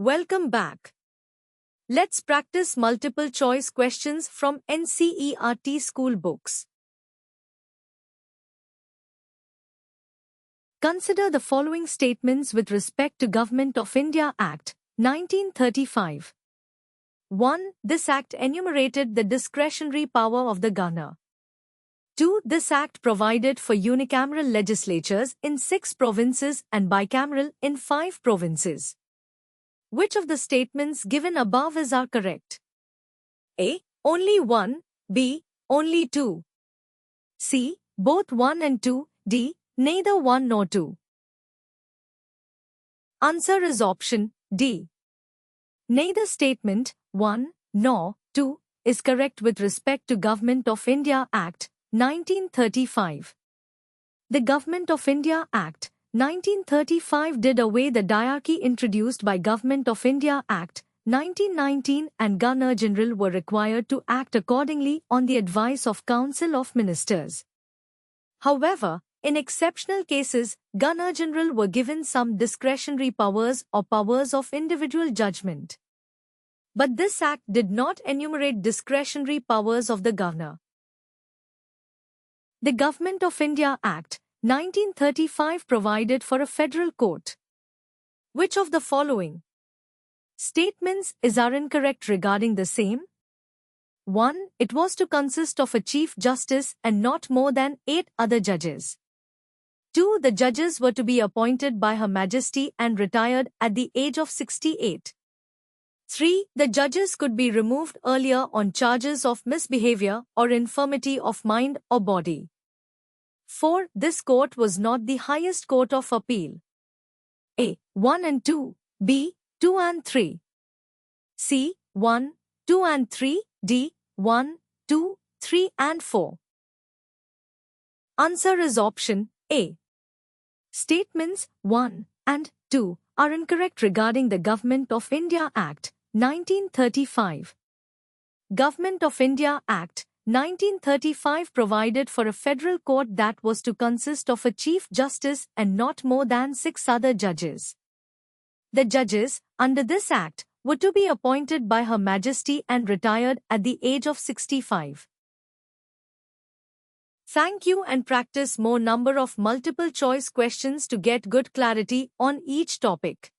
Welcome back. Let's practice multiple choice questions from NCERT school books. Consider the following statements with respect to Government of India Act, 1935. 1. This Act enumerated the discretionary power of the Governor. 2. This Act provided for unicameral legislatures in 6 provinces and bicameral in 5 provinces. Which of the statements given above are correct? A. Only 1. B. Only 2. C. Both 1 and 2. D. Neither 1 nor 2. Answer is option D. Neither statement, 1, nor 2, is correct with respect to Government of India Act, 1935. The Government of India Act, 1935 did away the diarchy introduced by Government of India Act, 1919, and Governor-General were required to act accordingly on the advice of Council of Ministers. However, in exceptional cases, Governor-General were given some discretionary powers or powers of individual judgment. But this Act did not enumerate discretionary powers of the Governor. The Government of India Act, 1935 provided for a federal court. Which of the following statements are incorrect regarding the same? 1. It was to consist of a Chief Justice and not more than 8 other judges. 2. The judges were to be appointed by Her Majesty and retired at the age of 68. 3. The judges could be removed earlier on charges of misbehavior or infirmity of mind or body. 4. This court was not the highest court of appeal. A. 1 and 2. B. 2 and 3. C. 1, 2 and 3. D. 1, 2, 3 and 4. Answer is option A. Statements 1 and 2 are incorrect regarding the Government of India Act, 1935. Government of India Act, 1935 provided for a federal court that was to consist of a Chief Justice and not more than 6 other judges. The judges, under this Act, were to be appointed by Her Majesty and retired at the age of 65. Thank you and practice more number of multiple choice questions to get good clarity on each topic.